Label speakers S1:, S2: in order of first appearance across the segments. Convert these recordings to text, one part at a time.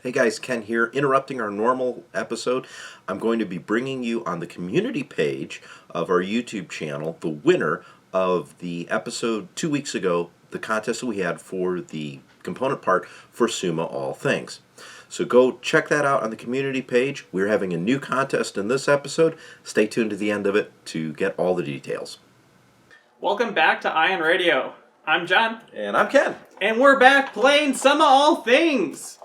S1: Hey guys, Ken here, interrupting our normal episode. I'm going to be bringing you on the community page of our YouTube channel the winner of the episode 2 weeks ago, the contest that we had for the component part for Summa All Things. So go check that out on the community page. We're having a new contest in this episode. Stay tuned to the end of it to get all the details.
S2: Welcome back to Ion Radio. I'm John.
S1: And I'm Ken.
S2: And we're back playing Summa All Things.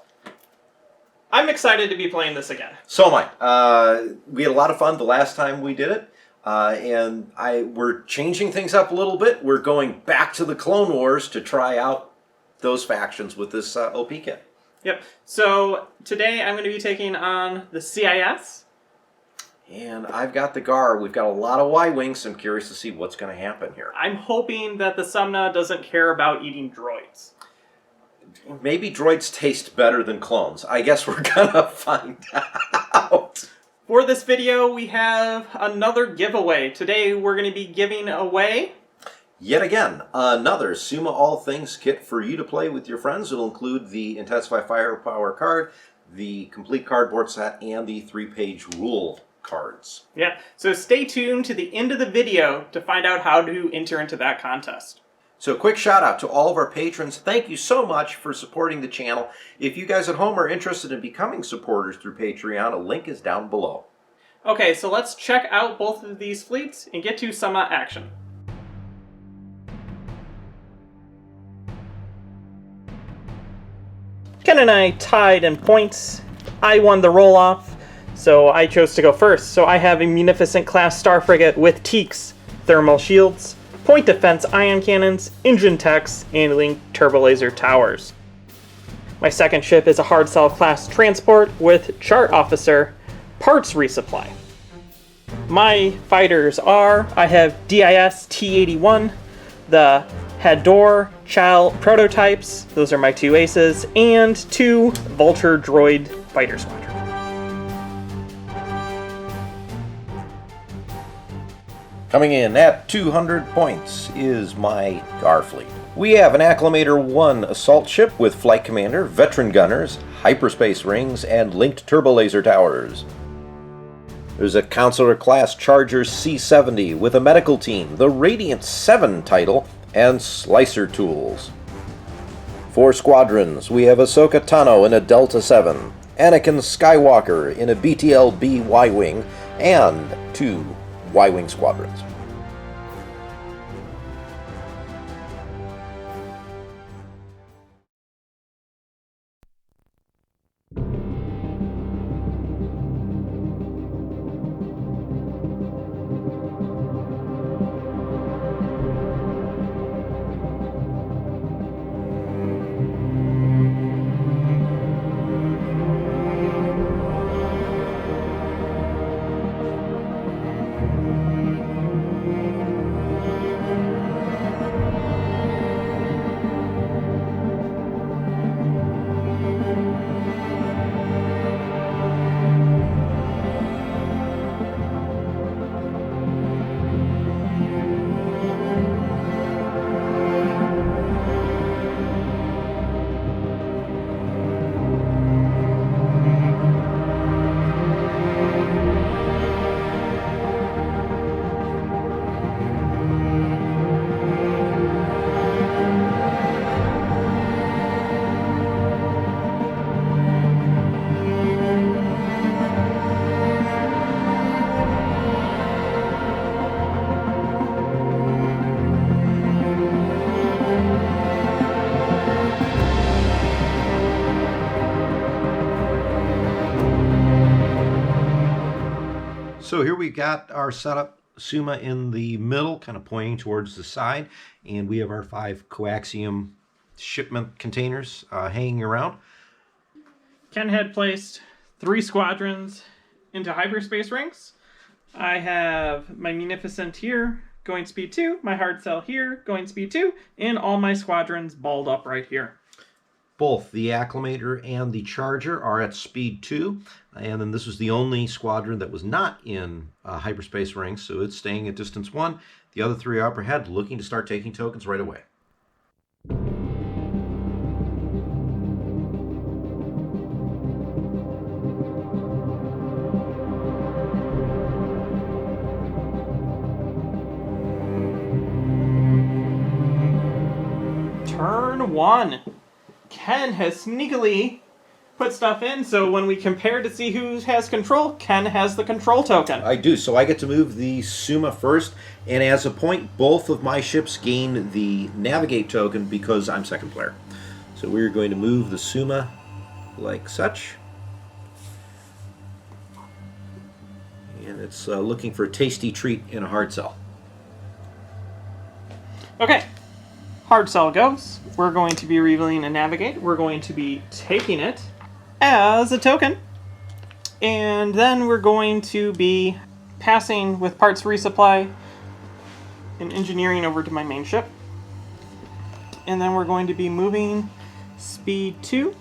S2: I'm excited to be playing this again.
S1: So am I. We had a lot of fun the last time we did it, and we're changing things up a little bit. We're going back to the Clone Wars to try out those factions with this OP kit.
S2: Yep. So today I'm going to be taking on the CIS.
S1: And I've got the GAR. We've got a lot of Y-Wings. I'm curious to see what's going to happen here.
S2: I'm hoping that the Sumna doesn't care about eating droids.
S1: Maybe droids taste better than clones. I guess we're gonna find out.
S2: For this video, we have another giveaway. Today, we're going to be giving away...
S1: yet again, another Summa All Things kit for you to play with your friends. It'll include the Intensify Firepower card, the complete cardboard set, and the 3-page rule cards.
S2: Yeah, so stay tuned to the end of the video to find out how to enter into that contest.
S1: So quick shout out to all of our patrons. Thank you so much for supporting the channel. If you guys at home are interested in becoming supporters through Patreon, a link is down below.
S2: Okay, so let's check out both of these fleets and get to Summa action. Ken and I tied in points. I won the roll-off, so I chose to go first. So I have a Munificent class star frigate with teaks, thermal shields, point defense ion cannons, engine techs, and linked turbo laser towers. My second ship is a hard cell class transport with chart officer, parts resupply. My fighters are, I have DIS T-81, the Hador Chall prototypes, those are my two aces, and 2 Vulture droid fighter squadron.
S1: Coming in at 200 points is my GAR fleet. We have an Acclamator 1 assault ship with flight commander, veteran gunners, hyperspace rings, and linked turbo laser towers. There's a Counselor class Charger C-70 with a medical team, the Radiant 7 title, and slicer tools. 4 squadrons. We have Ahsoka Tano in a Delta 7, Anakin Skywalker in a BTLB Y-Wing, and 2 Y-Wing squadrons. So here we've got our setup, Summa in the middle, kind of pointing towards the side, and we have our 5 coaxium shipment containers hanging around.
S2: Ken had placed 3 squadrons into hyperspace rings. I have my Munificent here, going speed 2, my hard cell here, going speed 2, and all my squadrons balled up right here.
S1: Both the Acclamator and the Charger are at speed 2, and then this was the only squadron that was not in hyperspace rings, so it's staying at distance 1. The other 3 are up ahead, looking to start taking tokens right away.
S2: Turn 1. Ken has sneakily put stuff in, so when we compare to see who has control, Ken has the control token.
S1: I do, so I get to move the Summa first, and as a point, both of my ships gain the Navigate token because I'm second player. So we're going to move the Summa like such. And it's looking for a tasty treat in a hard cell.
S2: Okay. Hard cell goes. We're going to be revealing a Navigate. We're going to be taking it as a token. And then we're going to be passing with parts resupply and engineering over to my main ship. And then we're going to be moving speed 2.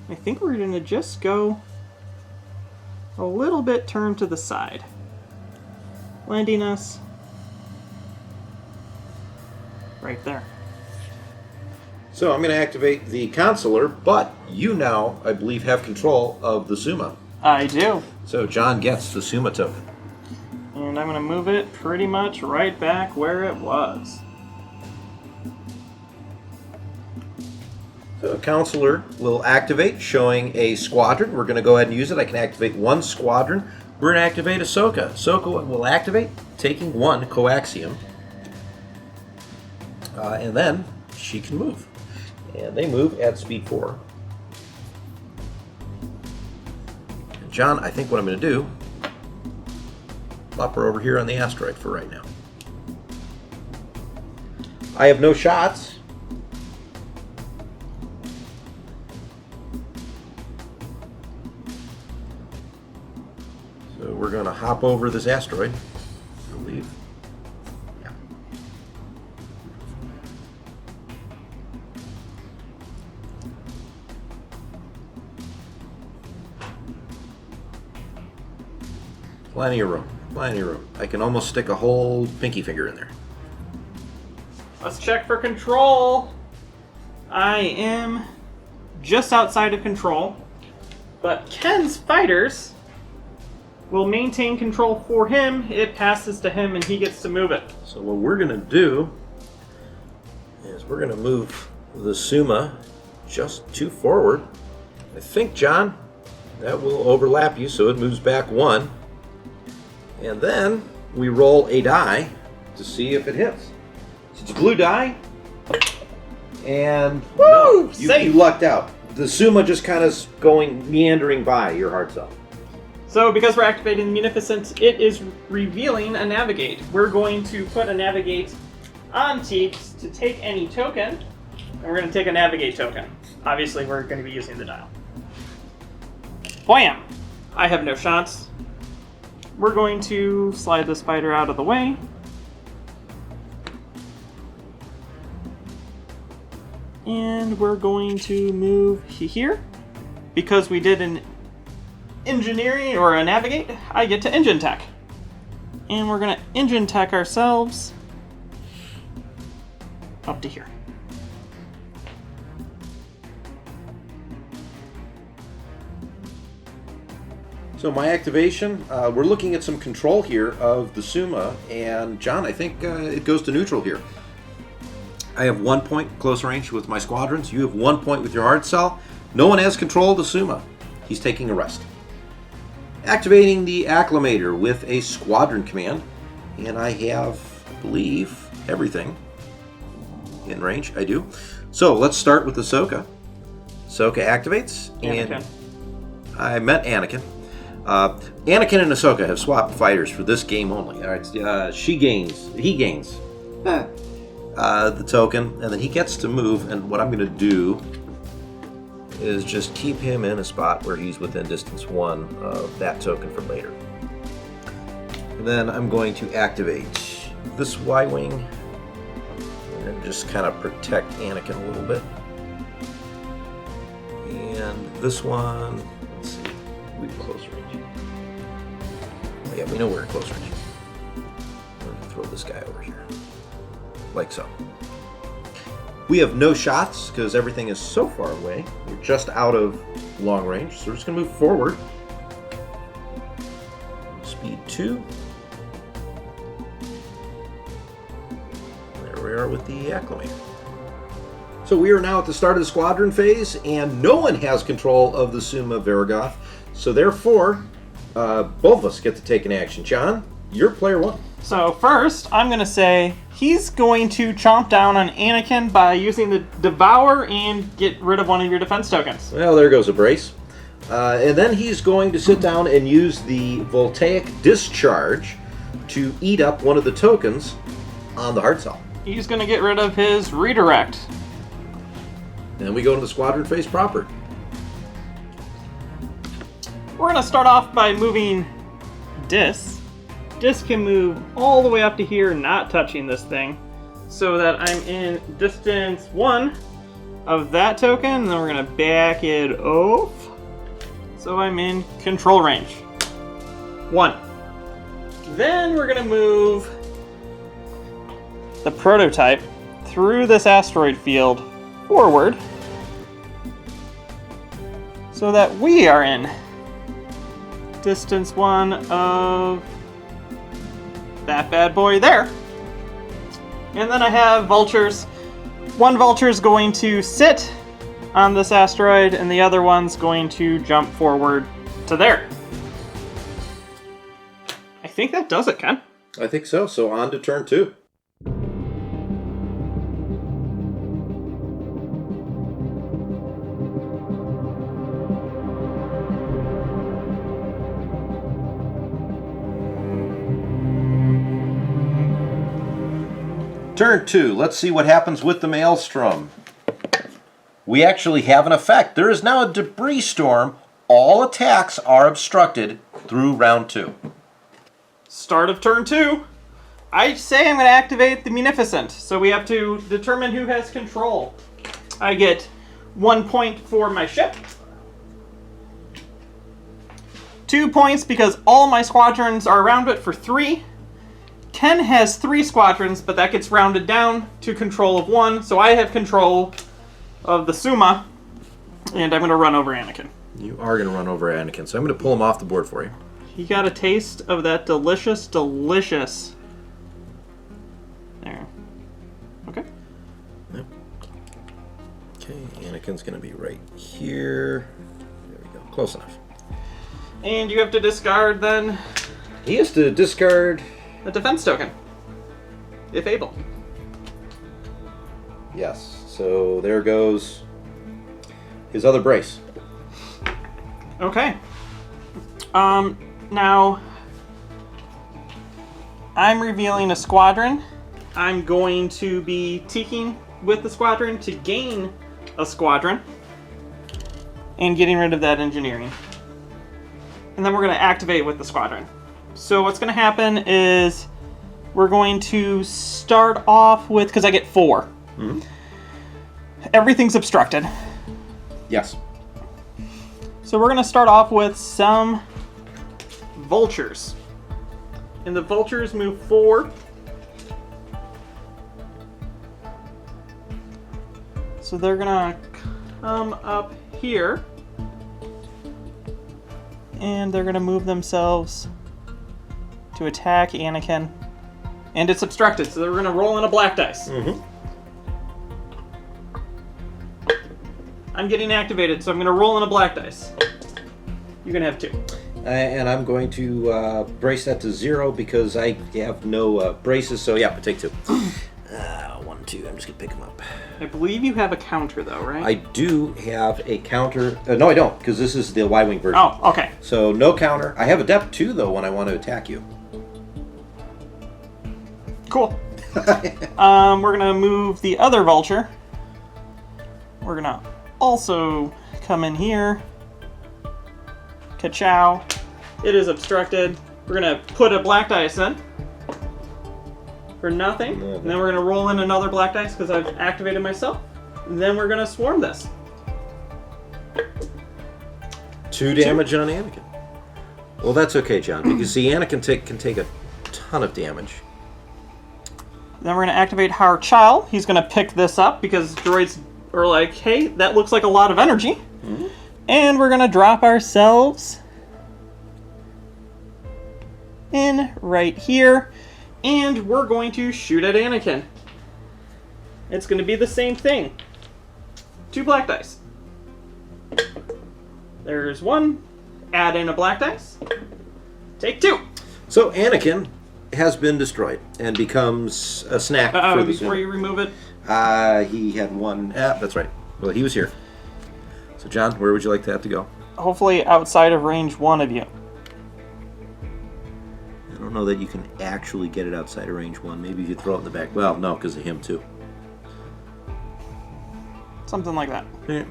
S2: I think we're going to just go a little bit turn to the side, landing us right there.
S1: So I'm going to activate the Consular, but you now, I believe, have control of the Summa.
S2: I do.
S1: So John gets the Summa token.
S2: And I'm going to move it pretty much right back where it was.
S1: So Consular will activate, showing a squadron. We're going to go ahead and use it. I can activate 1 squadron. We're going to activate Ahsoka. Ahsoka will activate, taking 1 Coaxium. And then she can move. And they move at speed 4. And John, I think what I'm going to do, plop her over here on the asteroid for right now. I have no shots. So we're going to hop over this asteroid, I believe. Yeah. Plenty of room. Plenty of room. I can almost stick a whole pinky finger in there.
S2: Let's check for control. I am just outside of control, but Ken's fighters will maintain control for him. It passes to him and he gets to move it.
S1: So what we're going to do is we're going to move the Summa just 2 forward. I think, John, that will overlap you, so it moves back 1. And then we roll a die to see if it hits. So it's a blue die. And
S2: woo!
S1: No, you lucked out. The Summa just kind of meandering by your hard cell.
S2: So because we're activating Munificent, it is revealing a Navigate. We're going to put a Navigate on Teeks to take any token, and we're going to take a Navigate token. Obviously, we're going to be using the dial. Wham! I have no shots. We're going to slide the spider out of the way. And we're going to move here. Because we did an engineering or a navigate, I get to engine tech. And we're going to engine tech ourselves up to here.
S1: So my activation, we're looking at some control here of the Summa, and John, I think it goes to neutral here. I have 1 point close range with my squadrons. You have 1 point with your hard cell. No one has control of the Summa. He's taking a rest. Activating the Acclamator with a squadron command, and I have, I believe, everything in range. I do. So let's start with Ahsoka. Ahsoka activates, and
S2: Anakin.
S1: I met Anakin. Anakin and Ahsoka have swapped fighters for this game only. All right, he gains the token, and then he gets to move. And what I'm going to do is just keep him in a spot where he's within distance 1 of that token for later. And then I'm going to activate this Y-Wing and just kind of protect Anakin a little bit. And this one, let's see, we have close range. Oh, yeah, we know we're in close range. I'm going to throw this guy over here, like so. We have no shots because everything is so far away. We're just out of long range, so we're just going to move forward. Speed 2. There we are with the acclimator. So we are now at the start of the squadron phase, and no one has control of the Summa-Verminoth. So therefore, both of us get to take an action. John, you're player 1.
S2: So first, I'm going to say he's going to chomp down on Anakin by using the Devour and get rid of one of your defense tokens.
S1: Well, there goes a brace. And then he's going to sit down and use the Voltaic Discharge to eat up one of the tokens on the hard cell.
S2: He's going to get rid of his Redirect.
S1: Then we go into the squadron phase proper.
S2: We're going to start off by moving Dis. Dis can move all the way up to here, not touching this thing, so that I'm in distance 1 of that token, and then we're going to back it off, so I'm in control range. 1. Then we're going to move the prototype through this asteroid field forward, so that we are in distance 1 of that bad boy there. And then I have vultures. One vulture is going to sit on this asteroid, and the other one's going to jump forward to there. I think that does it, Ken.
S1: I think so. So on to turn 2. Turn 2. Let's see what happens with the Maelstrom. We actually have an effect. There is now a debris storm. All attacks are obstructed through round 2.
S2: Start of turn 2. I say I'm going to activate the Munificent, so we have to determine who has control. I get 1 point for my ship. 2 points because all my squadrons are around it for 3. Ken has 3 squadrons, but that gets rounded down to control of 1, so I have control of the Summa, and I'm going to run over Anakin.
S1: You are going to run over Anakin, so I'm going to pull him off the board for you.
S2: He got a taste of that delicious, delicious... There. Okay.
S1: Yep. Okay, Anakin's going to be right here. There we go. Close enough.
S2: And you have to discard, then,
S1: He has to discard...
S2: a defense token, if able.
S1: Yes, so there goes his other brace.
S2: Okay. Now, I'm revealing a squadron. I'm going to be teaking with the squadron to gain a squadron and getting rid of that engineering. And then we're going to activate with the squadron. So what's going to happen is we're going to start off with, because I get 4.
S1: Mm-hmm.
S2: Everything's obstructed.
S1: Yes.
S2: So we're going to start off with some vultures. And the vultures move forward. So they're going to come up here. And they're going to move themselves to attack Anakin. And it's obstructed, so they're going to roll in a black dice.
S1: Mm-hmm.
S2: I'm getting activated, so I'm going to roll in a black dice. You can have 2.
S1: And I'm going to brace that to 0 because I have no braces, so yeah, take 2. 1, 2, I'm just going to pick them up.
S2: I believe you have a counter, though, right?
S1: I do have a counter. No, I don't, because this is the Y-Wing version.
S2: Oh, okay.
S1: So no counter. I have a depth 2, though, when I want to attack you.
S2: Cool. We're going to move the other vulture. We're going to also come in here. Ka-chow. It is obstructed. We're gonna put a black dice in. For nothing. And then we're gonna roll in another black dice because I've activated myself. And then we're gonna swarm this.
S1: 2 damage on Anakin. Well, that's okay, John, because see, Anakin can take a ton of damage.
S2: Then we're gonna activate Chall. He's gonna pick this up because droids are like, hey, that looks like a lot of energy. Mm-hmm. And we're gonna drop ourselves in right here. And we're going to shoot at Anakin. It's gonna be the same thing. 2 black dice. There's 1. Add in a black dice. Take 2.
S1: So Anakin has been destroyed and becomes a snack for the
S2: before you remove it.
S1: He had 1. That's right. Well, he was here. So John, where would you like that to go?
S2: Hopefully outside of range 1 of you.
S1: I don't know that you can actually get it outside of range 1. Maybe if you throw it in the back. Well, no, because of him too.
S2: Something like that.
S1: Yeah.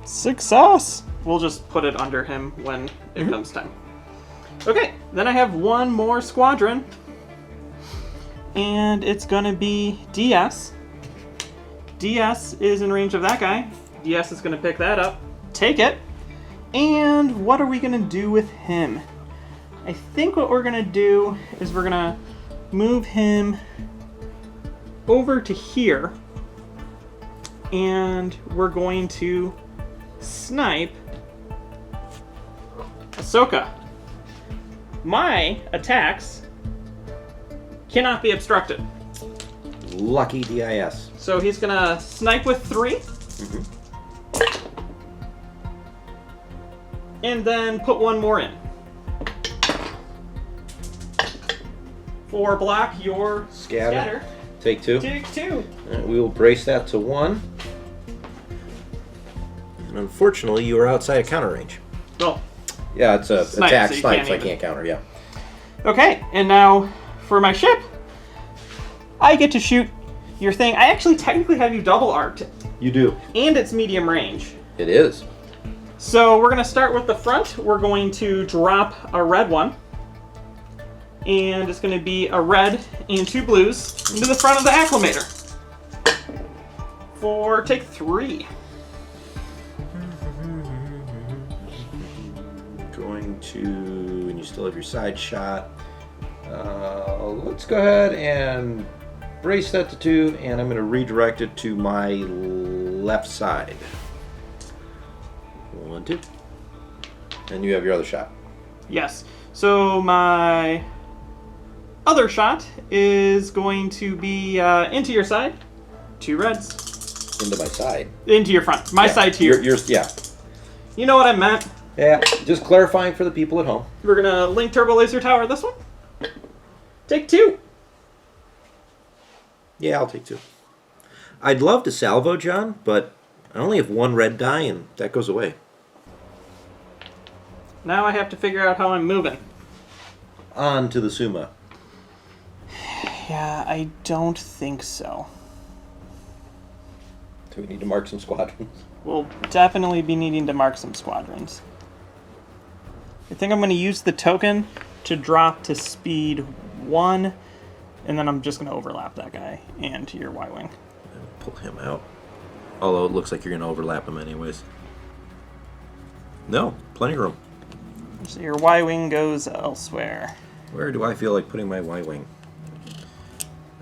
S2: Success! We'll just put it under him when it comes time. Okay, then I have 1 more squadron. And it's gonna be DS. DS is in range of that guy. DS is gonna pick that up. Take it. And what are we gonna do with him? I think what we're gonna do is we're gonna move him over to here. And we're going to snipe Ahsoka. My attacks cannot be obstructed.
S1: Lucky DIS.
S2: So he's gonna snipe with 3. And then put 1 more in. For block your scatter.
S1: Take 2.
S2: Take 2.
S1: And we will brace that to 1. And unfortunately, you are outside of counter range.
S2: Well,
S1: yeah, it's a
S2: snipe,
S1: attack
S2: so
S1: snipe, so I
S2: even.
S1: can't counter, yeah.
S2: Okay, and now for my ship, I get to shoot your thing. I actually technically have you double arced.
S1: You do.
S2: And it's medium range.
S1: It is.
S2: So we're going to start with the front. We're going to drop a red one. And it's going to be a red and 2 blues into the front of the acclimator. For take 3.
S1: Going to, and you still have your side shot. Let's go ahead and brace that to 2, and I'm going to redirect it to my left side. 1, 2. And you have your other shot.
S2: Yes. So my other shot is going to be into your side. 2 reds.
S1: Into my side.
S2: Into your front. My side to your.
S1: Yeah.
S2: You know what I meant.
S1: Yeah, just clarifying for the people at home.
S2: We're going to link turbo laser tower this one. Take 2.
S1: Yeah, I'll take 2. I'd love to salvo, John, but I only have 1 red die, and that goes away.
S2: Now I have to figure out how I'm moving.
S1: On to the Summa.
S2: Yeah, I don't think so.
S1: Do we need to mark some squadrons?
S2: We'll definitely be needing to mark some squadrons. I think I'm going to use the token to drop to speed 1, and then I'm just going to overlap that guy and your Y-Wing.
S1: Pull him out. Although it looks like you're going to overlap him anyways. No, plenty of room.
S2: So your Y-Wing goes elsewhere.
S1: Where do I feel like putting my Y-Wing?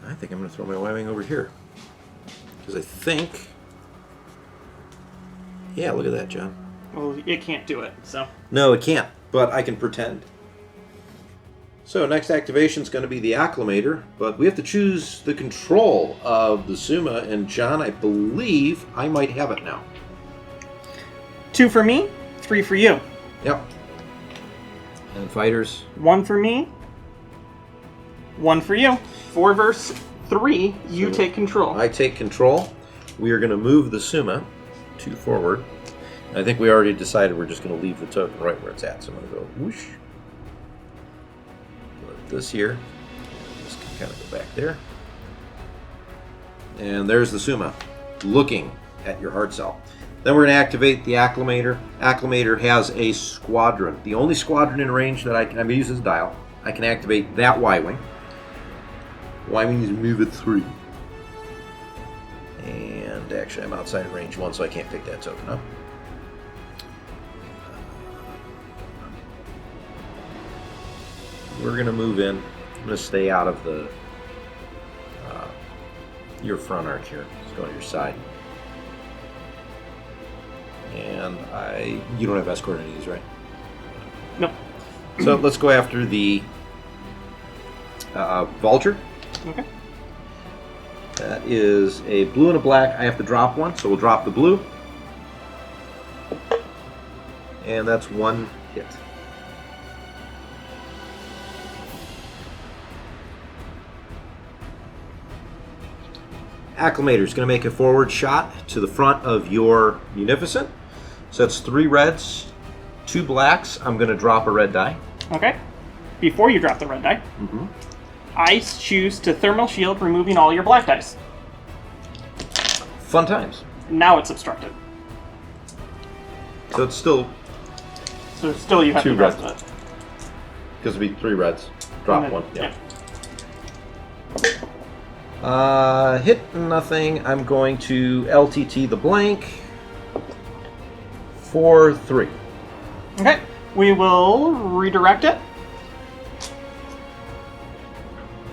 S1: I think I'm going to throw my Y-Wing over here. Because I think... Yeah, look at that, John.
S2: Well, it can't do it, so...
S1: No, it can't, but I can pretend. So next activation is going to be the Acclimator, but we have to choose the control of the Summa, and John, I believe I might have it now.
S2: 2 for me, 3 for you.
S1: Yep. And fighters?
S2: 1 for me, 1 for you. 4 versus 3, you take control.
S1: I take control. We are going to move the Summa 2 forward. I think we already decided we're just going to leave the token right where it's at. So I'm going to go whoosh. Put this here. This can kind of go back there. And there's the Summa, looking at your hard cell. Then we're going to activate the Acclimator. Acclimator has a squadron. The only squadron in range that I'm going to use as a dial. I can activate that Y-Wing. Y-Wing is move at 3. And actually I'm outside of range 1, so I can't pick that token up. We're going to move in. I'm going to stay out of the your front arc here. Let's go to your side. And you don't have escort any of these, right?
S2: Nope.
S1: So let's go after the Vulture.
S2: Okay.
S1: That is a blue and a black. I have to drop one, so we'll drop the blue. And that's 1 hit. Acclimator is going to make a forward shot to the front of your Munificent. So that's 3 reds, 2 blacks. I'm going to drop a red die.
S2: Okay. Before you drop the red die, I choose to thermal shield, removing all your black dice.
S1: Fun times.
S2: Now it's obstructed.
S1: So it's still
S2: So still you have
S1: 2
S2: to drop
S1: reds.
S2: it.
S1: Because it'd be 3 reds. Drop
S2: And then-
S1: 1. Yeah. Hit nothing. I'm going to LTT the blank for 3.
S2: Okay. We will redirect it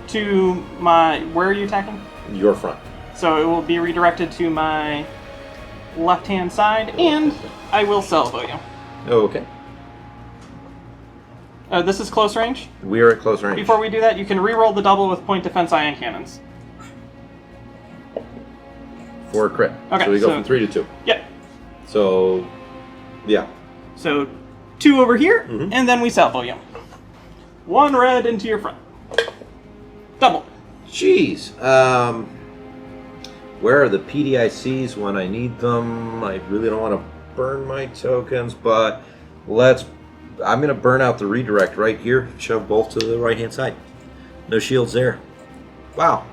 S2: to my... Where are you attacking?
S1: Your front.
S2: So it will be redirected to my left-hand side, and I will salvo you.
S1: Okay.
S2: This is close range.
S1: We are at close range.
S2: Before we do that, you can re-roll the double with point defense ion cannons.
S1: For a crit.
S2: Okay,
S1: So we go
S2: so-
S1: from 3 to 2.
S2: Yep.
S1: So, yeah.
S2: So 2 over here,
S1: Mhm.
S2: and then we salvo you. 1 red into your front. Double.
S1: Jeez. Where are the PDICs when I need them? I really don't want to burn my tokens, but I'm going to burn out the redirect right here. Shove both to the right-hand side. No shields there. Wow,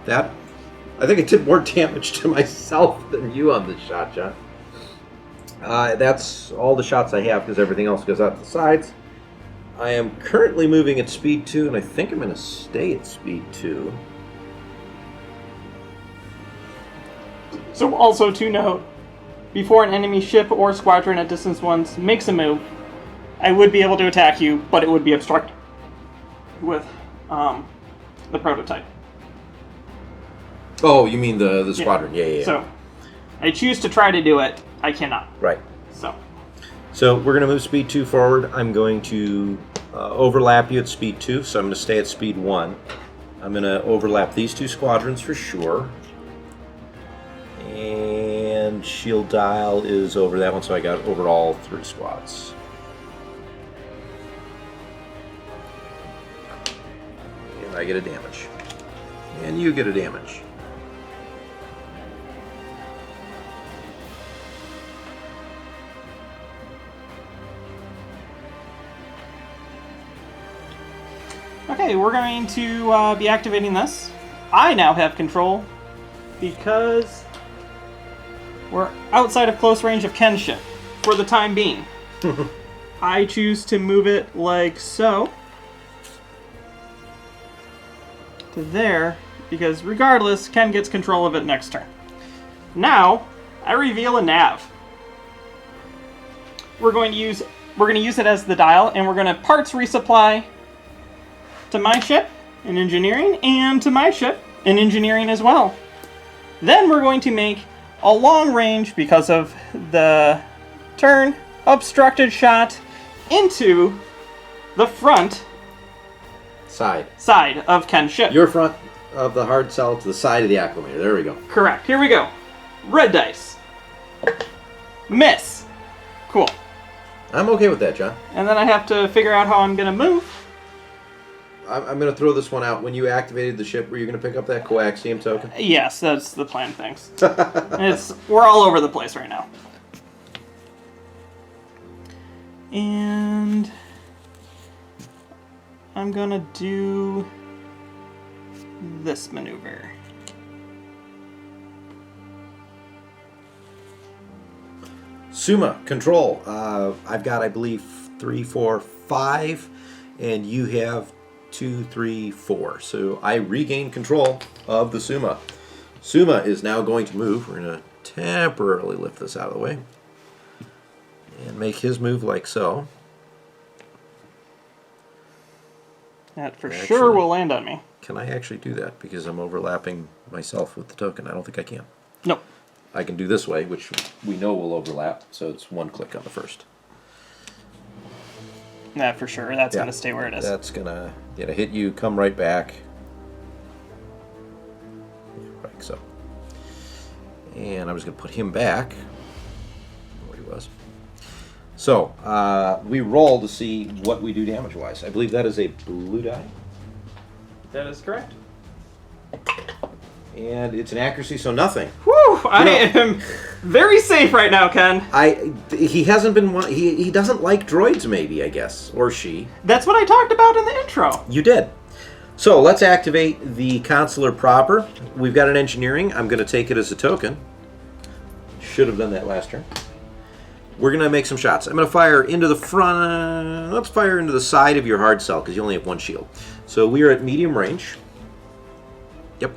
S1: I think it did more damage to myself than you on this shot, John. That's all the shots I have because everything else goes out the sides. I am currently moving at speed 2, and I think I'm going to stay at speed 2.
S2: So also to note, before an enemy ship or squadron at distance 1 makes a move, I would be able to attack you, but it would be obstructed with the prototype.
S1: Oh, you mean the squadron? Yeah.
S2: So I choose to try to do it. I cannot.
S1: Right.
S2: So
S1: we're going to move speed 2 forward. I'm going to overlap you at speed 2, so I'm going to stay at speed 1. I'm going to overlap these 2 squadrons for sure. And shield dial is over that one, so I got over all 3 squads. And I get a damage. And you get a damage.
S2: okay, we're going to be activating this. I now have control because we're outside of close range of Ken's ship for the time being. I choose to move it like so to there, because regardless, Ken gets control of it next turn. Now, I reveal a nav. We're going to use it as the dial, and we're going to parts resupply to my ship in engineering and to my ship in engineering as well. Then we're going to make a long range, because of the turn, obstructed shot into the front side of Ken's ship.
S1: Your front of the hard cell to the side of the acclimator. There we go.
S2: Correct. Here we go. Red dice. Miss. Cool.
S1: I'm okay with that, John.
S2: And then I have to figure out how I'm going to move.
S1: I'm going to throw this one out. When you activated the ship, were you going to pick up that coaxium token?
S2: Yes, that's the plan, thanks. We're all over the place right now. And I'm going to do this maneuver.
S1: Summa, control. I've got, I believe, 3, 4, 5, and you have 2, 3, 4. So I regain control of the Summa. Summa is now going to move. We're going to temporarily lift this out of the way and make his move like so.
S2: That for sure will land on me.
S1: Can I actually do that? Because I'm overlapping myself with the token. I don't think I can.
S2: Nope.
S1: I can do this way, which we know will overlap, so it's one click on the first.
S2: That for sure. That's going to stay where it is.
S1: That's going to hit you, come right back. Like so. And I was going to put him back where he was. So, we roll to see what we do damage-wise. I believe that is a blue die.
S2: That is correct.
S1: And it's an accuracy, so nothing.
S2: Whew! I am very safe right now, Ken.
S1: He hasn't been one. He doesn't like droids, maybe, I guess, or she.
S2: That's what I talked about in the intro.
S1: You did. So let's activate the consular proper. We've got an engineering. I'm going to take it as a token. Should have done that last turn. We're going to make some shots. I'm going to fire into the front. Let's fire into the side of your hard cell because you only have one shield. So we are at medium range. Yep.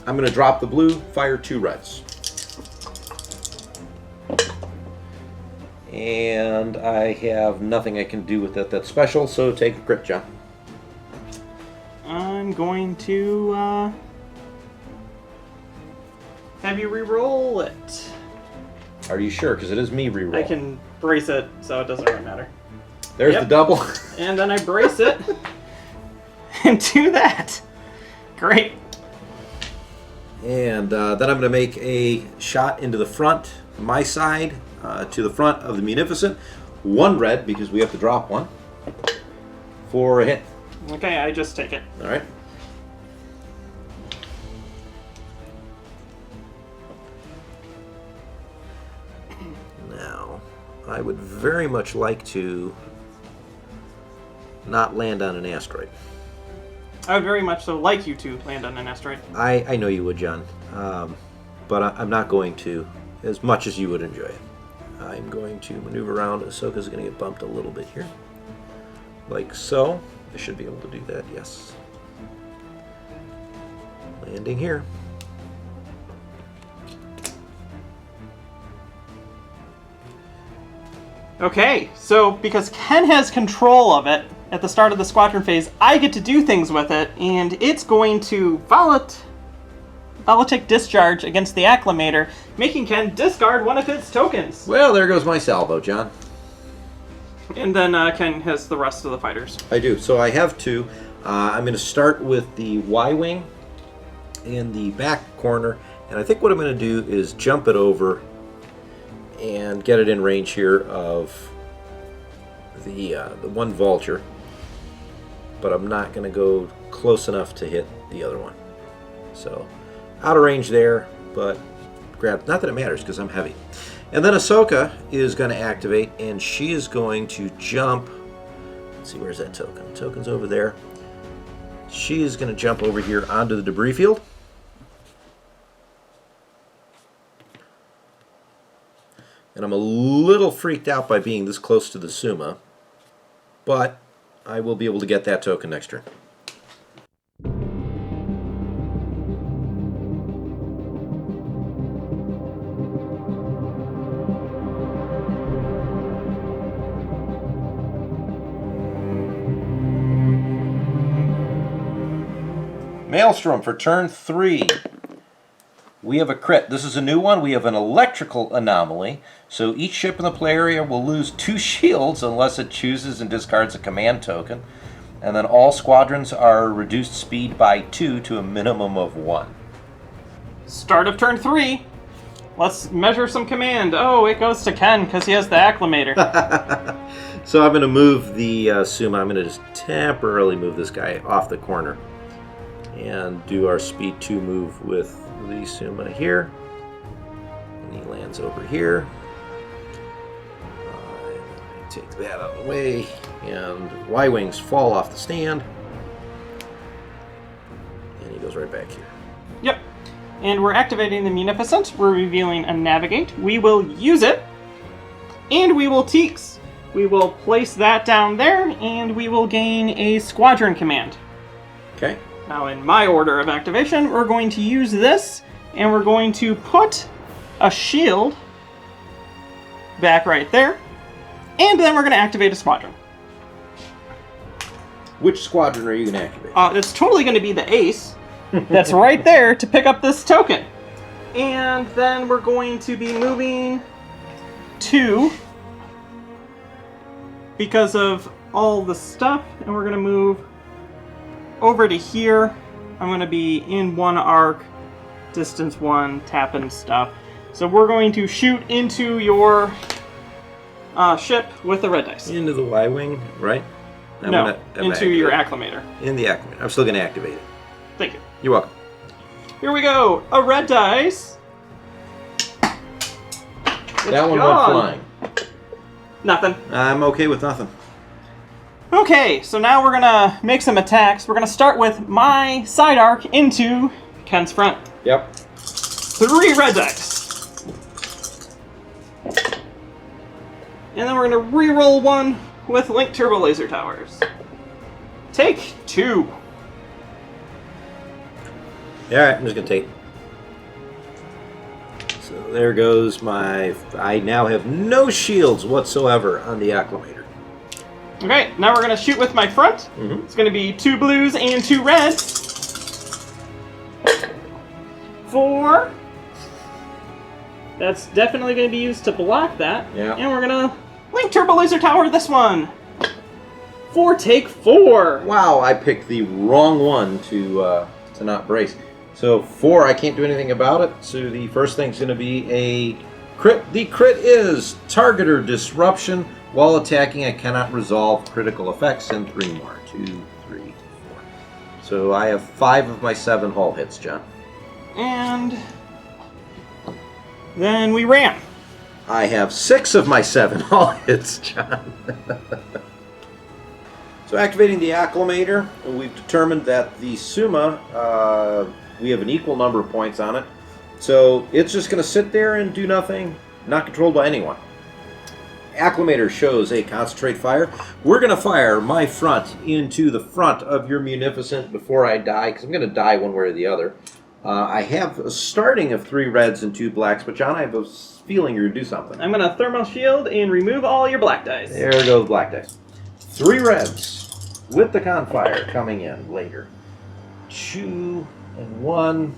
S1: I'm going to drop the blue, fire 2 reds. And I have nothing I can do with that that's special, so take a crit, John.
S2: I'm going to have you re-roll it.
S1: Are you sure? Because it is me re-roll.
S2: I can brace it, so it doesn't really matter.
S1: There's the double.
S2: And then I brace it and do that. Great.
S1: And then I'm going to make a shot into the front, my side, to the front of the Munificent. 1 red, because we have to drop 1, for a hit.
S2: Okay, I just take it.
S1: All right. Now, I would very much like to not land on an asteroid.
S2: I would very much so like you to land on an asteroid.
S1: I know you would, John. But I'm not going to, as much as you would enjoy it. I'm going to maneuver around. Ahsoka's going to get bumped a little bit here. Like so. I should be able to do that, yes. Landing here.
S2: Okay, so because Ken has control of it at the start of the squadron phase, I get to do things with it, and it's going to Volitic discharge against the Acclamator, making Ken discard one of his tokens.
S1: Well, there goes my salvo, John.
S2: And then Ken has the rest of the fighters.
S1: I do. So I have 2. I'm going to start with the Y-wing in the back corner, and I think what I'm going to do is jump it over and get it in range here of the one vulture, but I'm not going to go close enough to hit the other one. So out of range there, but grab. Not that it matters because I'm heavy. And then Ahsoka is going to activate, and she is going to jump. Let's see, where's that token? The token's over there. She is going to jump over here onto the debris field. And I'm a little freaked out by being this close to the Summa, but I will be able to get that token next turn. Maelstrom for turn 3. We have a crit. This is a new one. We have an electrical anomaly. So each ship in the play area will lose 2 shields unless it chooses and discards a command token. And then all squadrons are reduced speed by 2 to a minimum of 1.
S2: Start of turn 3. Let's measure some command. Oh, it goes to Ken because he has the Acclamator.
S1: So I'm going to move the Summa. I'm going to just temporarily move this guy off the corner and do our speed 2 move with the Summa here. And he lands over here. Take that out of the way. And Y-wings fall off the stand. And he goes right back here.
S2: Yep. And we're activating the Munificent. We're revealing a Navigate. We will use it And we will Teaks. We will place that down there, and we will gain a squadron command.
S1: Okay.
S2: Now, in my order of activation, we're going to use this, and we're going to put a shield back right there, and then we're going to activate a squadron.
S1: Which squadron are you going to activate?
S2: It's totally going to be the ace that's right there to pick up this token. And then we're going to be moving to, because of all the stuff, and we're going to move over to here. I'm going to be in 1 arc, distance 1, tapping stuff. So we're going to shoot into your ship with the red dice.
S1: Into the Y-wing, right?
S2: Into your acclimator.
S1: In the acclimator. I'm still going to activate it.
S2: Thank you.
S1: You're welcome.
S2: Here we go. A red dice.
S1: That one went flying.
S2: Nothing.
S1: I'm okay with nothing.
S2: Okay, so now we're gonna make some attacks. We're gonna start with my side arc into Ken's front.
S1: Yep.
S2: 3 red dice. And then we're gonna re-roll 1 with linked turbo laser towers. Take 2.
S1: Alright, I'm just going to take. So there goes my... I now have no shields whatsoever on the acclimator.
S2: Okay, now we're gonna shoot with my front.
S1: Mm-hmm.
S2: It's gonna be 2 blues and 2 reds. 4. That's definitely gonna be used to block that.
S1: Yeah.
S2: And we're gonna link turbo laser tower this one. 4, take 4.
S1: Wow, I picked the wrong one to not brace. So 4, I can't do anything about it. So the first thing's going to be a crit. The crit is targeter disruption. While attacking, I cannot resolve critical effects, and 3 more. 2, 3, 4. So I have 5 of my 7 hull hits, John.
S2: And then we ram.
S1: I have 6 of my 7 hull hits, John. So activating the acclimator, we've determined that the Summa, we have an equal number of points on it. So it's just going to sit there and do nothing, not controlled by anyone. Acclimator shows a concentrate fire. We're going to fire my front into the front of your Munificent before I die, because I'm going to die one way or the other. I have a starting of 3 reds and 2 blacks, but John, I have a feeling you're going to do something.
S2: I'm gonna thermal shield and remove all your black dice.
S1: There go the black dice. 3 reds with the confire coming in later. 2 and 1.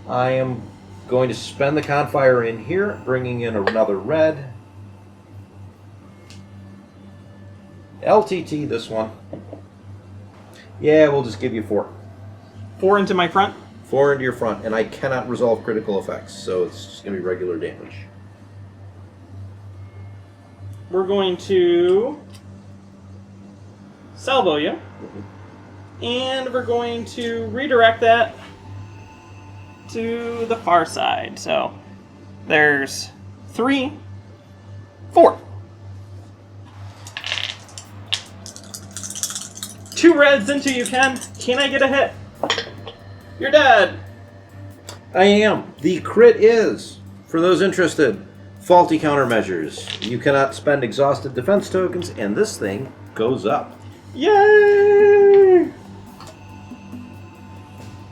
S1: I am going to spend the confire in here, bringing in another red. LTT this one. Yeah, we'll just give you 4.
S2: 4 into my front.
S1: 4 into your front, and I cannot resolve critical effects, so it's just going to be regular damage.
S2: We're going to salvo you. And we're going to redirect that to the far side. So there's 3, 4. 2 reds into you, Ken. Can I get a hit? You're dead.
S1: I am. The crit is, for those interested, faulty countermeasures. You cannot spend exhausted defense tokens, and this thing goes up.
S2: Yay!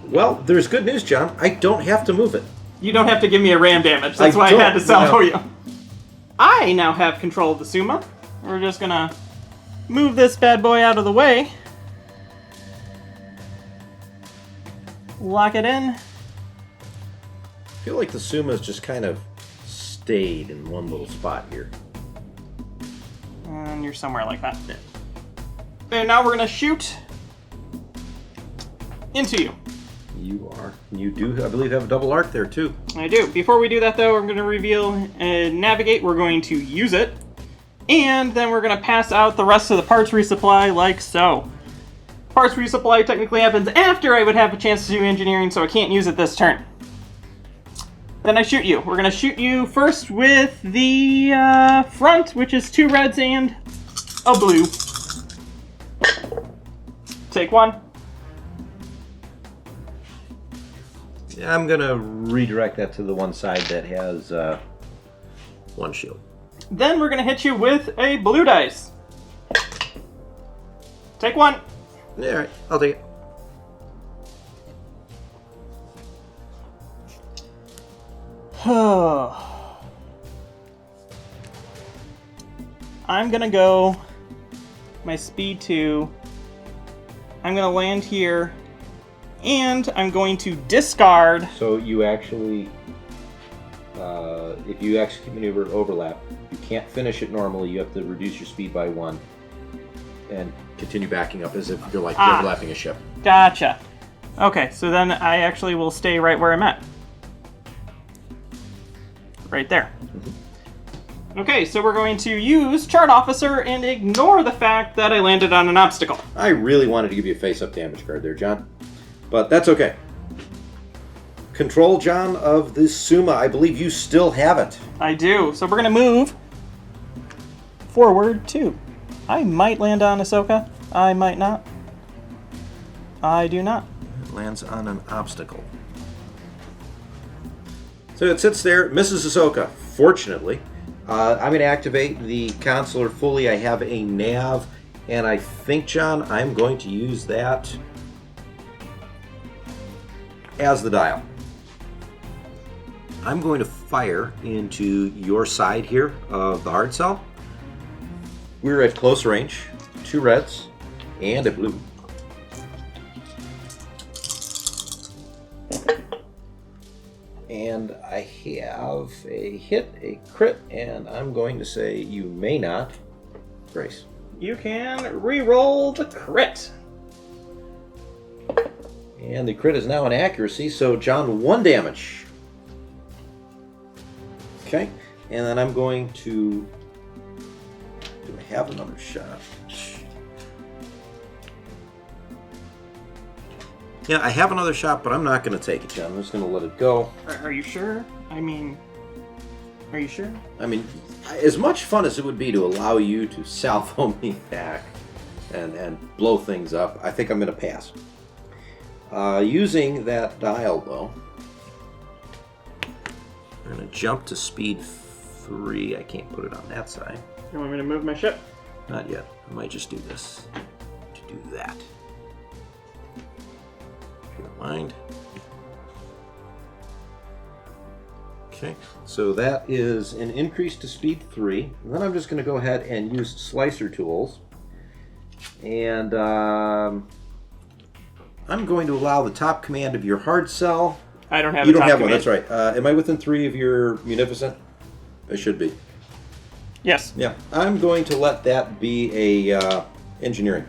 S1: Well, there's good news, John. I don't have to move it.
S2: You don't have to give me a ram damage. That's why I had to salvo you. I now have control of the Summa. We're just gonna move this bad boy out of the way. Lock it in.
S1: I feel like the Summa's just kind of stayed in one little spot here.
S2: And you're somewhere like that. Yeah. And now we're gonna shoot into you.
S1: You are. You do, I believe, have a double arc there, too.
S2: I do. Before we do that, though, I'm going to reveal Navigate. We're going to use it. And then we're going to pass out the rest of the parts resupply like so. Parts resupply technically happens after I would have a chance to do engineering, so I can't use it this turn. Then I shoot you. We're going to shoot you first with the front, which is 2 reds and a blue. Take 1.
S1: I'm going to redirect that to the one side that has 1 shield.
S2: Then we're gonna hit you with a blue dice. Take one.
S1: Yeah, all right. I'll take it.
S2: I'm gonna go my speed 2. I'm gonna land here, and I'm going to discard.
S1: So you actually, if you execute maneuver overlap, you can't finish it normally. You have to reduce your speed by 1 and continue backing up as if you're like overlapping a ship.
S2: Gotcha. Okay, so then I actually will stay right where I'm at. Right there. Mm-hmm. Okay, so we're going to use Chart Officer and ignore the fact that I landed on an obstacle.
S1: I really wanted to give you a face-up damage card there, John. But that's okay. Control, John, of the Summa. I believe you still have it.
S2: I do. So we're going to move forward 2. I might land on Ahsoka. I might not. I do not.
S1: It lands on an obstacle. So it sits there, misses Ahsoka, fortunately. I'm going to activate the consular fully. I have a nav, and I think, John, I'm going to use that as the dial. I'm going to fire into your side here of the hard cell. We're at close range. 2 reds and a blue. And I have a hit, a crit, and I'm going to say you may not grace.
S2: You can re-roll the crit.
S1: And the crit is now an accuracy, so John, 1 damage. Okay, and then I'm going to... Do I have another shot? Yeah, I have another shot, but I'm not going to take it, John. I'm just going to let it go.
S2: Are you sure? I mean, are you sure?
S1: I mean, as much fun as it would be to allow you to salvo me back and blow things up, I think I'm going to pass. Using that dial, though, we're going to jump to speed 3. I can't put it on that side.
S2: You want me to move my ship?
S1: Not yet. I might just do this to do that. If you don't mind. Okay, so that is an increase to speed 3. And then I'm just going to go ahead and use slicer tools. And I'm going to allow the top command of your hard cell.
S2: I don't have
S1: You
S2: a
S1: don't
S2: top
S1: have one,
S2: command.
S1: that's right. Am I within 3 of your munificent? I should be.
S2: Yes.
S1: Yeah, I'm going to let that be a engineering.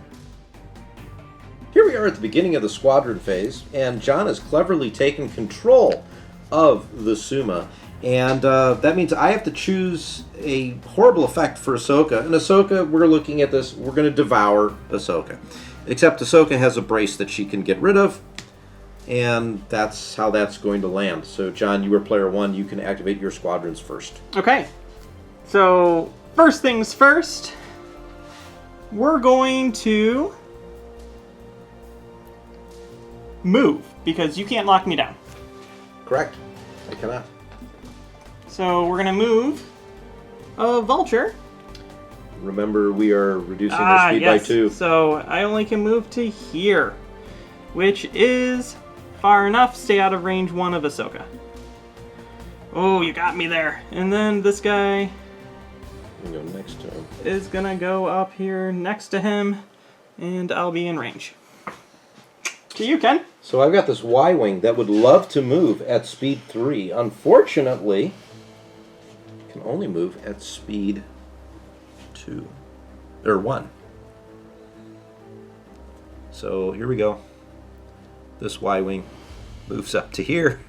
S1: Here we are at the beginning of the squadron phase, and John has cleverly taken control of the Summa, and that means I have to choose a horrible effect for Ahsoka. And Ahsoka, we're looking at this, we're going to devour Ahsoka. Except Ahsoka has a brace that she can get rid of, and that's how that's going to land. So, John, you are player 1. You can activate your squadrons first.
S2: Okay. So, first things first, we're going to move, because you can't lock me down.
S1: Correct. I cannot.
S2: So, we're going to move a vulture.
S1: Remember, we are reducing their speed by 2.
S2: So, I only can move to here, which is far enough. Stay out of range 1 of Ahsoka. Oh, you got me there. And then this guy...
S1: Go next to him.
S2: Is gonna go up here next to him, and I'll be in range. To you, Ken.
S1: So I've got this Y-Wing that would love to move at speed 3. Unfortunately, it can only move at speed 2. Or 1. So here we go. This Y-Wing moves up to here.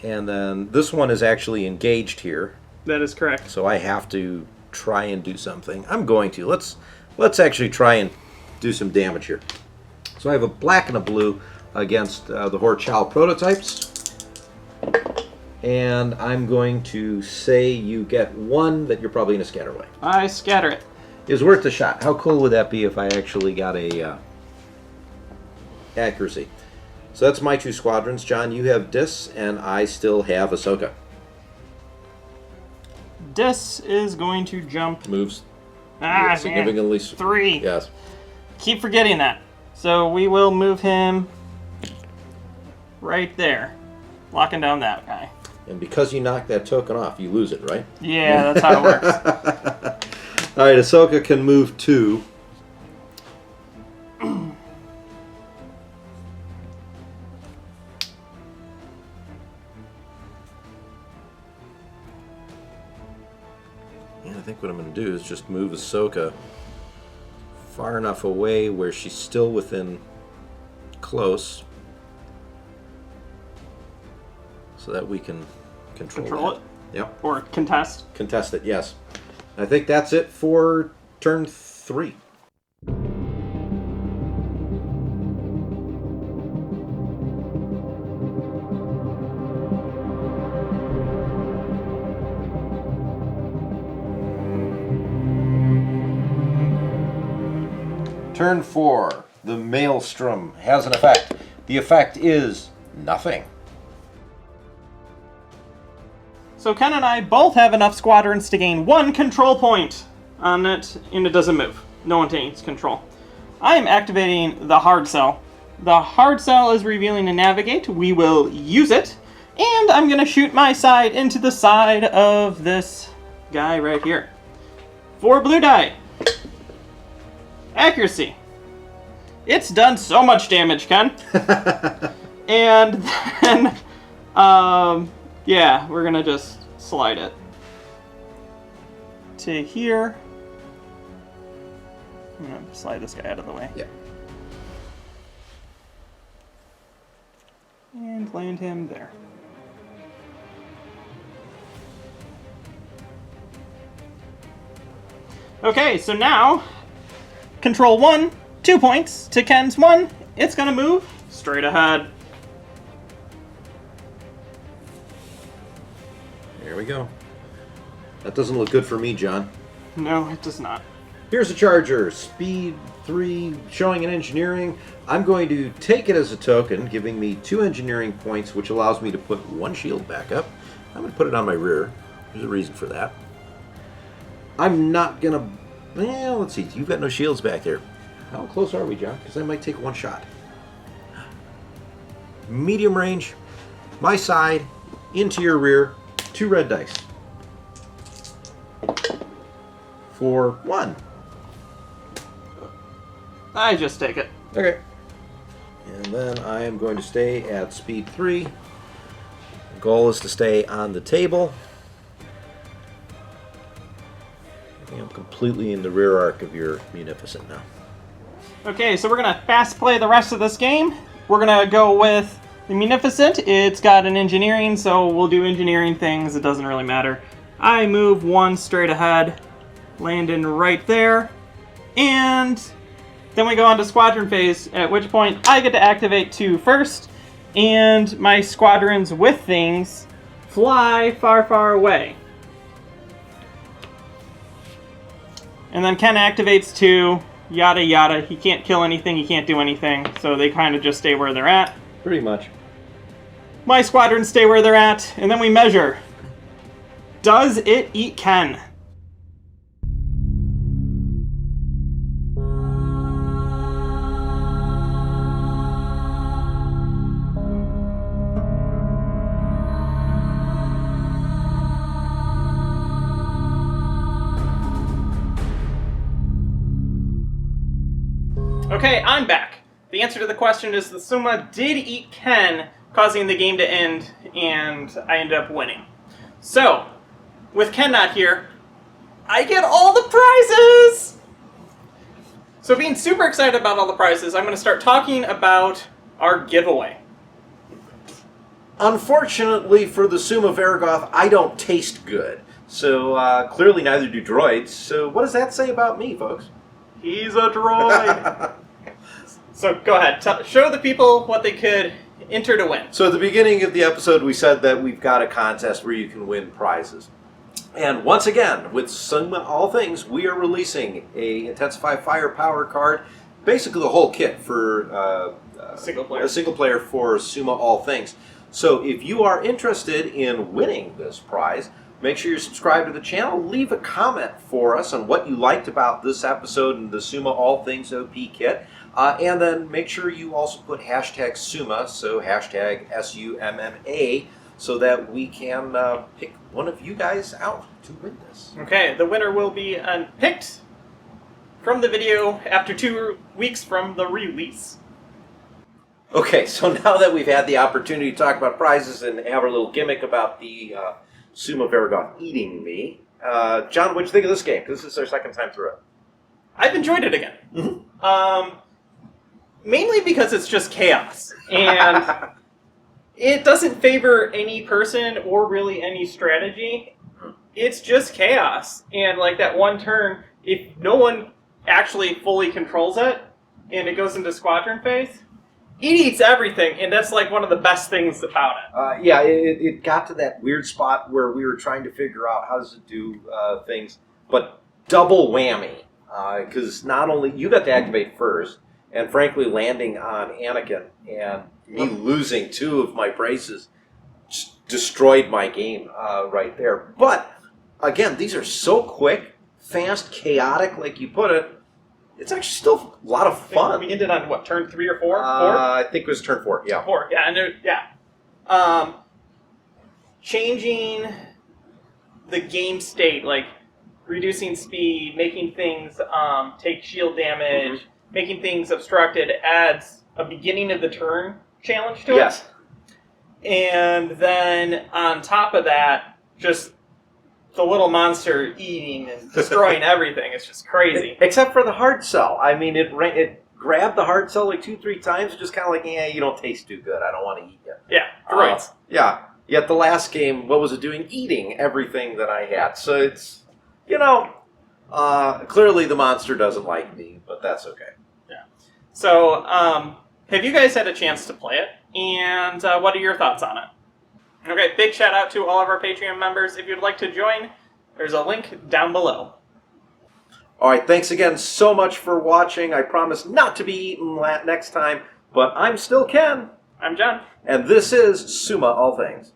S1: And then this one is actually engaged here.
S2: That is correct.
S1: So I have to try and do something. I'm going to. Let's actually try and do some damage here. So I have a black and a blue against the Hoar Chall prototypes. And I'm going to say you get 1 that you're probably going to scatter away.
S2: I scatter it.
S1: Is worth a shot. How cool would that be if I actually got a accuracy? So that's my 2 squadrons. John, you have Dis, and I still have Ahsoka.
S2: Dis is going to jump.
S1: Moves
S2: Man.
S1: significantly.
S2: 3.
S1: Yes.
S2: Keep forgetting that. So we will move him right there. Locking down that guy.
S1: And because you knock that token off, you lose it, right?
S2: Yeah, that's how it works.
S1: All right, Ahsoka can move 2. I think what I'm going to do is just move Ahsoka far enough away where she's still within close so that we can control
S2: it?
S1: Yep.
S2: Or contest?
S1: Contest it, yes. I think that's it for turn 3. Turn 4, the Maelstrom has an effect. The effect is nothing.
S2: So Ken and I both have enough squadrons to gain 1 control point on it, and it doesn't move. No one takes control. I am activating the hard cell. The hard cell is revealing a navigate. We will use it, and I'm going to shoot my side into the side of this guy right here. 4 blue die. Accuracy. It's done so much damage, Ken. And then, yeah, we're gonna just slide it to here. I'm gonna slide this guy out of the way.
S1: Yeah.
S2: And land him there. Okay, so now control 1, 2 points to Ken's 1. It's gonna move straight ahead.
S1: There we go. That doesn't look good for me, John.
S2: No, it does not.
S1: Here's a charger, speed 3, showing an engineering. I'm going to take it as a token, giving me 2 engineering points, which allows me to put 1 shield back up. I'm going to put it on my rear. There's a reason for that. I'm not going to... Well, let's see. You've got no shields back there. How close are we, John? Because I might take 1 shot. Medium range, my side, into your rear, 2 red dice. For 1.
S2: I just take it.
S1: Okay. And then I am going to stay at speed 3. The goal is to stay on the table. I'm completely in the rear arc of your Munificent now.
S2: Okay, so we're gonna fast play the rest of this game. We're gonna go with the Munificent. It's got an engineering, so we'll do engineering things. It doesn't really matter. I move 1 straight ahead, landing right there, and then we go on to squadron phase, at which point I get to activate 2 first, and my squadrons with things fly far, far away. And then Ken activates 2, yada yada. He can't kill anything, he can't do anything, so they kind of just stay where they're at.
S1: Pretty much.
S2: My squadrons stay where they're at, and then we measure. Does it eat Ken? Okay, I'm back. The answer to the question is the Summa did eat Ken, causing the game to end, and I ended up winning. So, with Ken not here, I get all the prizes! So being super excited about all the prizes, I'm going to start talking about our giveaway.
S1: Unfortunately for the Summa-Verminoth, I don't taste good. So clearly neither do droids. So what does that say about me, folks?
S2: He's a droid! So go ahead, show the people what they could enter to win.
S1: So at the beginning of the episode, we said that we've got a contest where you can win prizes. And once again, with Summa Of All Things, we are releasing a Intensify Firepower card, basically the whole kit for
S2: Single player.
S1: a single player for Summa Of All Things. So if you are interested in winning this prize, Make sure you're subscribed to the channel. Leave a comment for us on what you liked about this episode and the Summa All Things OP kit. And then make sure you also put hashtag Summa, so hashtag SUMMA, so that we can pick one of you guys out to win this.
S2: Okay, the winner will be picked from the video after 2 weeks from the release.
S1: Okay, so now that we've had the opportunity to talk about prizes and have our little gimmick about the Summa-Verminoth eating me, John, what'd you think of this game? Because this is our second time through it.
S2: I've enjoyed it again. Mm-hmm. Mainly because it's just chaos. And it doesn't favor any person or really any strategy. It's just chaos. And like that one turn, if no one actually fully controls it, and it goes into squadron phase, it eats everything, and that's like one of the best things about it.
S1: Yeah, it got to that weird spot where we were trying to figure out how does it do things, but double whammy, because not only you got to activate first, and frankly landing on Anakin and me losing 2 of my braces destroyed my game right there. But again, these are so quick, fast, chaotic, like you put it. It's actually still a lot of fun.
S2: We ended on, what, turn 3 or 4?
S1: I think it was turn 4, yeah.
S2: 4, yeah. And changing the game state, like reducing speed, making things take shield damage, making things obstructed, adds a beginning of the turn challenge to it.
S1: Yes.
S2: And then on top of that, just the little monster eating and destroying everything. It's just crazy.
S1: Except for the hard sell. I mean, it grabbed the hard sell like 2-3 times, just kind of like, you don't taste too good. I don't want to eat you.
S2: Yeah, droids.
S1: Yeah. Yet the last game, what was it doing? Eating everything that I had. So it's, clearly the monster doesn't like me, but that's okay.
S2: Yeah. So, have you guys had a chance to play it? And what are your thoughts on it? Okay, big shout out to all of our Patreon members. If you'd like to join, there's a link down below.
S1: All right, thanks again so much for watching. I promise not to be eaten next time, but I'm still Ken.
S2: I'm John.
S1: And this is Summa All Things.